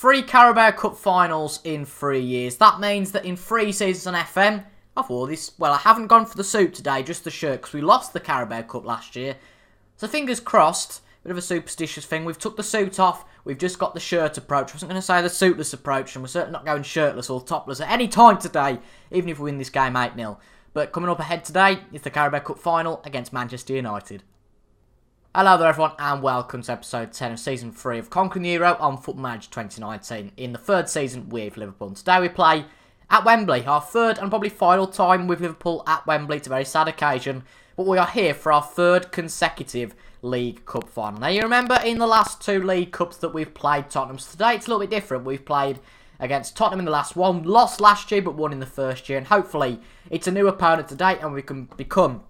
3 Carabao Cup finals in 3 years. That means that in 3 seasons on FM, I've wore this. Well, I haven't gone for the suit today, just the shirt, because we lost the Carabao Cup last year. So fingers crossed, bit of a superstitious thing. We've took the suit off, we've just got the shirt approach. I wasn't going to say the suitless approach, and we're certainly not going shirtless or topless at any time today, even if we win this game 8-0. But coming up ahead today is the Carabao Cup final against Manchester United. Hello there everyone and welcome to episode 10 of season 3 of Conquering the Euro on Football Manager 2019 in the 3rd season with Liverpool. And today we play at Wembley, our 3rd and probably final time with Liverpool at Wembley. It's a very sad occasion, but we are here for our 3rd consecutive League Cup final. Now you remember in the last 2 League Cups that we've played Tottenham, so today it's a little bit different. We've played against Tottenham in the last one, lost last year but won in the first year, and hopefully it's a new opponent today and we can become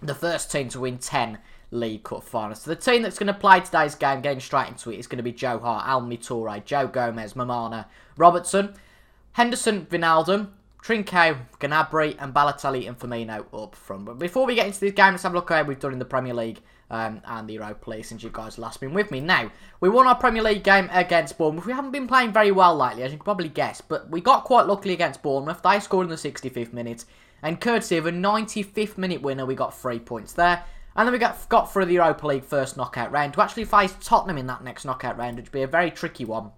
the first team to win 10 League Cup finals. So the team that's going to play today's game, getting straight into it, is going to be Joe Hart, Almi-Toure, Joe Gomez, Mamana, Robertson, Henderson, Wijnaldum, Trincao, Gnabry, and Balotelli and Firmino up front. But before we get into this game, let's have a look at how we've done in the Premier League and the Europa League since you guys last been with me. Now, we won our Premier League game against Bournemouth. We haven't been playing very well lately, as you can probably guess, but we got quite lucky against Bournemouth. They scored in the 65th minute, and courtesy of a 95th minute winner, we got 3 points there. And then we got through the Europa League first knockout round to actually face Tottenham in that next knockout round, which would be a very tricky one.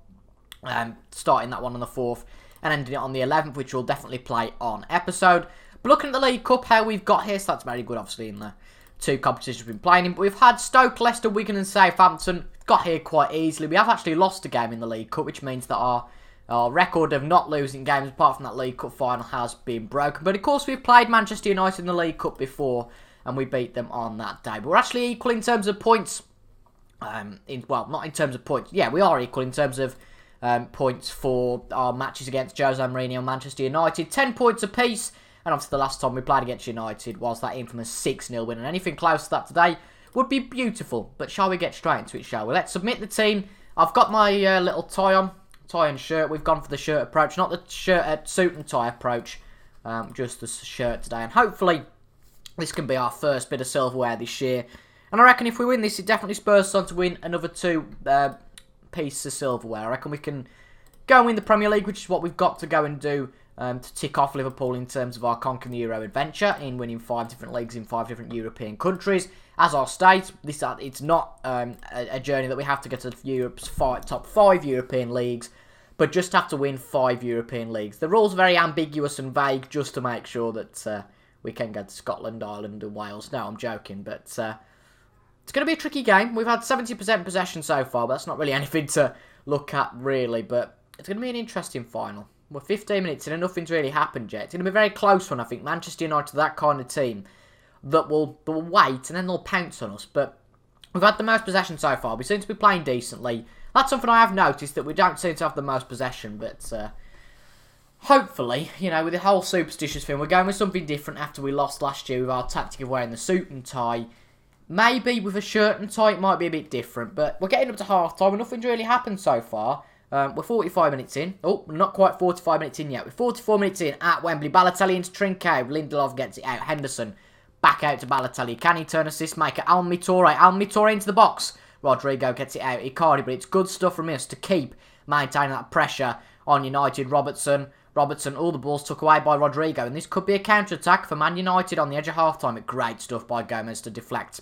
Starting that one on the 4th and ending it on the 11th, which we'll definitely play on episode. But looking at the League Cup, how we've got here, so that's very good, obviously, in the 2 competitions we've been playing in. But we've had Stoke, Leicester, Wigan and Southampton. Got here quite easily. We have actually lost a game in the League Cup, which means that our record of not losing games apart from that League Cup final has been broken. But of course, we've played Manchester United in the League Cup before, and we beat them on that day. But we're actually equal in terms of points. Well, not in terms of points. Yeah, we are equal in terms of points for our matches against Jose Mourinho and Manchester United. 10 points apiece. And obviously the last time we played against United was that infamous 6-0 win. And anything close to that today would be beautiful. But shall we get straight into it, shall we? Let's submit the team. I've got my little tie and shirt. We've gone for the shirt approach. Not the suit and tie approach. Just the shirt today. And hopefully this can be our first bit of silverware this year. And I reckon if we win this, it definitely spurs us on to win another 2 pieces of silverware. I reckon we can go and win the Premier League, which is what we've got to go and do to tick off Liverpool in terms of our Conquering the Euro adventure in winning 5 different leagues in 5 different European countries. As our state, it's not a journey that we have to get to Europe's top 5 European leagues, but just have to win 5 European leagues. The rules are very ambiguous and vague just to make sure that we can go to Scotland, Ireland and Wales. No, I'm joking, but it's going to be a tricky game. We've had 70% possession so far, but that's not really anything to look at, really. But it's going to be an interesting final. We're 15 minutes in and nothing's really happened yet. It's going to be a very close one, I think. Manchester United are that kind of team that will wait and then they'll pounce on us. But we've had the most possession so far. We seem to be playing decently. That's something I have noticed, that we don't seem to have the most possession, but hopefully, you know, with the whole superstitious thing, we're going with something different after we lost last year with our tactic of wearing the suit and tie. Maybe with a shirt and tie it might be a bit different, but we're getting up to half-time and nothing's really happened so far. We're 45 minutes in. Oh, not quite 45 minutes in yet. We're 44 minutes in at Wembley. Balotelli into Trincao. Lindelof gets it out. Henderson back out to Balotelli. Can he turn assist maker? Almi-Toure. Almi-Toure into the box. Rodrigo gets it out. Icardi, but it's good stuff from us to keep maintaining that pressure on United. Robertson, all the balls took away by Rodrigo. And this could be a counter-attack for Man United on the edge of half-time. Great stuff by Gomez to deflect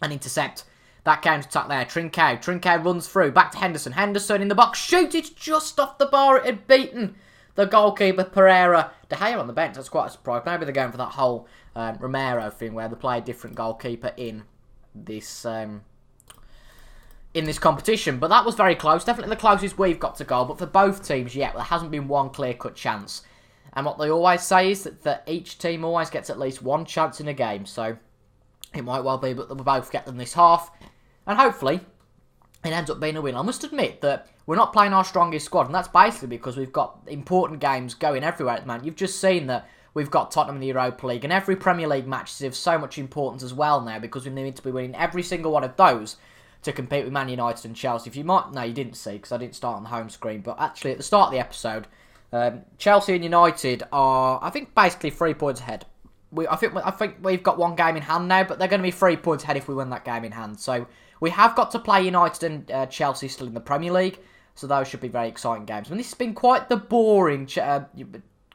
and intercept that counter-attack there. Trincao runs through. Back to Henderson. Henderson in the box. Shoot! It's just off the bar. It had beaten the goalkeeper, Pereira. De Gea on the bench. That's quite a surprise. Maybe they're going for that whole Romero thing where they play a different goalkeeper in this competition. But that was very close. Definitely the closest we've got to goal. But for both teams, yeah, there hasn't been one clear-cut chance. And what they always say is that each team always gets at least 1 chance in a game. So it might well be, but we'll both get them this half. And hopefully, it ends up being a win. I must admit that we're not playing our strongest squad. And that's basically because we've got important games going everywhere at the moment. You've just seen that we've got Tottenham in the Europa League. And every Premier League match is of so much importance as well now, because we need to be winning every single one of those to compete with Man United and Chelsea. If you might... No, you didn't see, because I didn't start on the home screen. But actually, at the start of the episode, Chelsea and United are, I think, basically 3 points ahead. I think we've got 1 game in hand now, but they're going to be 3 points ahead if we win that game in hand. So we have got to play United and Chelsea still in the Premier League. So those should be very exciting games. I mean, this has been quite the boring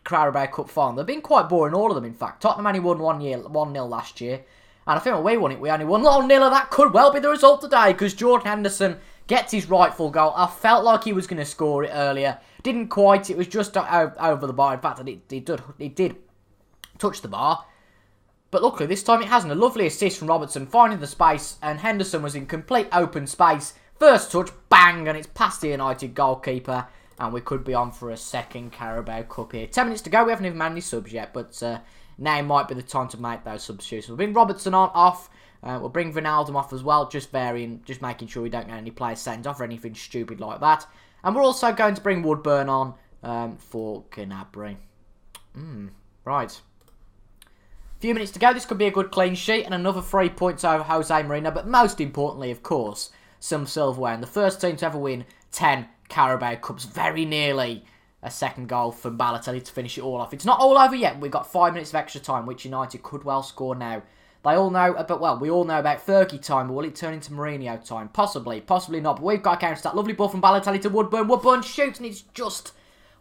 Carabao Cup final. They've been quite boring, all of them, in fact. Tottenham only won 1-0 last year. And I think when we won it, we only won 1-0. That could well be the result today, because Jordan Henderson gets his rightful goal. I felt like he was going to score it earlier. Didn't quite. It was just over the bar. In fact, it did touch the bar. But luckily, this time it hasn't. A lovely assist from Robertson, finding the space, and Henderson was in complete open space. First touch, bang, and it's past the United goalkeeper. And we could be on for a second Carabao Cup here. 10 minutes to go. We haven't even made any subs yet, but now might be the time to make those substitutions. We'll bring Robertson off. We'll bring Wijnaldum off as well, just making sure we don't get any players sent off or anything stupid like that. And we're also going to bring Woodburn on for Gnabry. Right. A few minutes to go. This could be a good clean sheet and another 3 points over Jose Mourinho. But most importantly, of course, some silverware. And the first team to ever win 10 Carabao Cups. Very nearly a second goal from Balotelli to finish it all off. It's not all over yet. We've got 5 minutes of extra time, which United could well score now. They all know, we all know about Fergie time, but will it turn into Mourinho time? Possibly, possibly not. But we've got a counter-attack. Lovely ball from Balotelli to Woodburn. Woodburn shoots, and it's just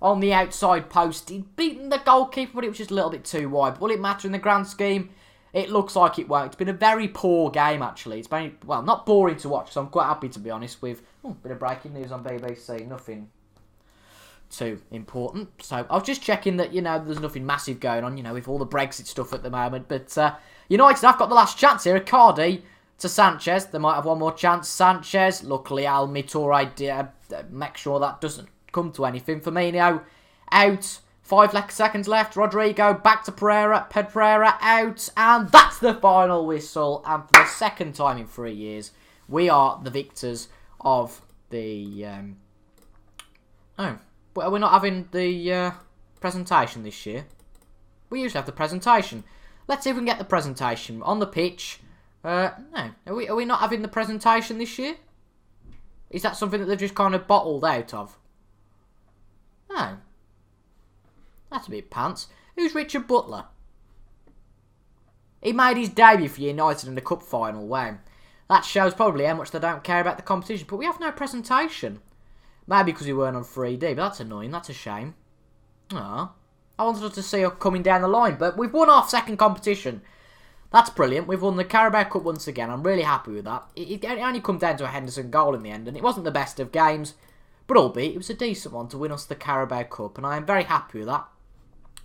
on the outside post. He'd beaten the goalkeeper, but it was just a little bit too wide. But will it matter in the grand scheme? It looks like it won't. It's been a very poor game, actually. It's been, well, not boring to watch, so I'm quite happy, to be honest, with a bit of breaking news on BBC. Nothing too important. So I was just checking that, there's nothing massive going on, with all the Brexit stuff at the moment. But United have got the last chance here. Icardi to Sanchez. They might have one more chance. Sanchez. Luckily, Almitor make sure that doesn't come to anything. Firmino out. 5 seconds left. Rodrigo back to Pereira. Pereira out. And that's the final whistle. And for the second time in 3 years, we are the victors of the... But we're not having the presentation this year. We usually have the presentation. Let's see if we can get the presentation on the pitch. No. Are we not having the presentation this year? Is that something that they've just kind of bottled out of? No. That's a bit pants. Who's Richard Butler? He made his debut for United in the cup final. Wow. That shows probably how much they don't care about the competition. But we have no presentation. Maybe because we weren't on 3D, but that's annoying. That's a shame. I wanted to see her coming down the line, but we've won our second competition. That's brilliant. We've won the Carabao Cup once again. I'm really happy with that. It only come down to a Henderson goal in the end, and it wasn't the best of games, but albeit it was a decent one to win us the Carabao Cup, and I am very happy with that.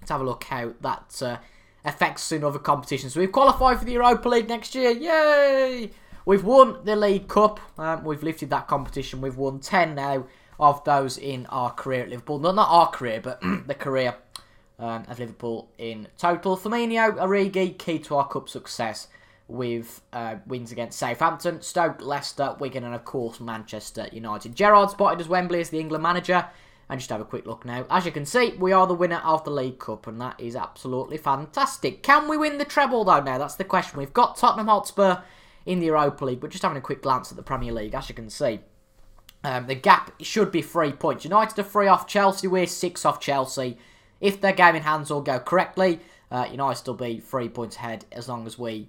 Let's have a look how that affects in other competitions. So we've qualified for the Europa League next year. Yay! We've won the League Cup. We've lifted that competition. We've won 10 now of those in our career at Liverpool. Not our career, but the career of Liverpool in total. Firmino, Origi, key to our cup success with wins against Southampton, Stoke, Leicester, Wigan, and of course Manchester United. Gerrard spotted as Wembley as the England manager. And just have a quick look now. As you can see, we are the winner of the League Cup, and that is absolutely fantastic. Can we win the treble though now? That's the question. We've got Tottenham Hotspur in the Europa League, but just having a quick glance at the Premier League, as you can see, the gap should be 3 points. United are 3 off Chelsea, we're 6 off Chelsea. If their game in hands all go correctly, United will be 3 points ahead as long as we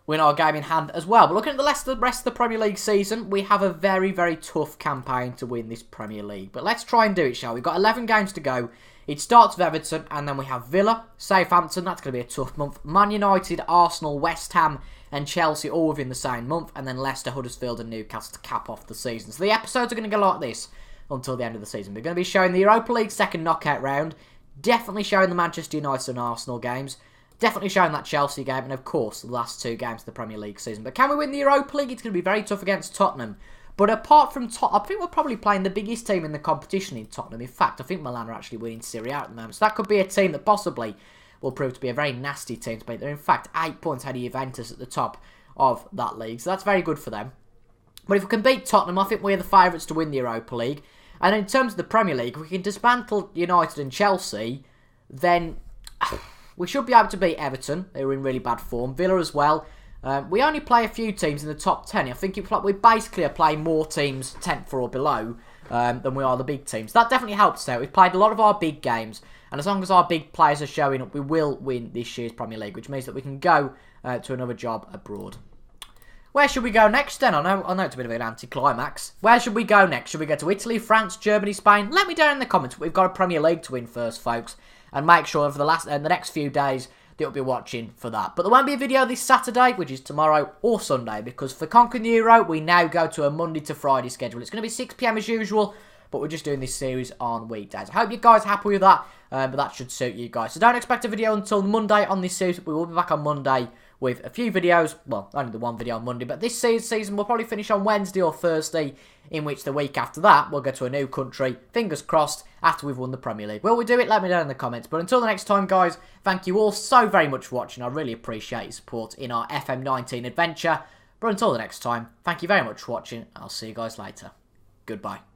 win our game in hand as well. But looking at the rest of the Premier League season, we have a very, very tough campaign to win this Premier League. But let's try and do it, shall we? We've got 11 games to go. It starts with Everton, and then we have Villa, Southampton, that's going to be a tough month. Man United, Arsenal, West Ham, and Chelsea all within the same month. And then Leicester, Huddersfield, and Newcastle to cap off the season. So the episodes are going to go like this until the end of the season. We're going to be showing the Europa League second knockout round. Definitely showing the Manchester United and Arsenal games. Definitely showing that Chelsea game. And of course, the last 2 games of the Premier League season. But can we win the Europa League? It's going to be very tough against Tottenham. But apart from Tottenham, I think we're probably playing the biggest team in the competition in Tottenham. In fact, I think Milan are actually winning Serie A at the moment. So that could be a team that possibly will prove to be a very nasty team to beat. They're in fact 8 points ahead of Juventus at the top of that league. So that's very good for them. But if we can beat Tottenham, I think we're the favourites to win the Europa League. And in terms of the Premier League, if we can dismantle United and Chelsea, then we should be able to beat Everton. They were in really bad form. Villa as well. We only play a few teams in the top 10. I think we basically are playing more teams 10th or below than we are the big teams. That definitely helps us out. We've played a lot of our big games. And as long as our big players are showing up, we will win this year's Premier League, which means that we can go to another job abroad. where should we go next then? I know it's a bit of an anticlimax. Where should we go next? Should we go to Italy, France, Germany, Spain? Let me know in the comments. We've got a Premier League to win first, folks. And make sure for the next few days that you'll be watching for that. But there won't be a video this Saturday, which is tomorrow or Sunday, because for Conquering the Euro, we now go to a Monday to Friday schedule. It's going to be 6 PM as usual, but we're just doing this series on weekdays. I hope you guys are happy with that, but that should suit you guys. So don't expect a video until Monday on this series. We will be back on Monday with a few videos. Well, only the one video on Monday, but this season will probably finish on Wednesday or Thursday, in which the week after that, we'll go to a new country, fingers crossed, after we've won the Premier League. Will we do it? Let me know in the comments. But until the next time, guys, thank you all so very much for watching. I really appreciate your support in our FM19 adventure. But until the next time, thank you very much for watching. I'll see you guys later. Goodbye.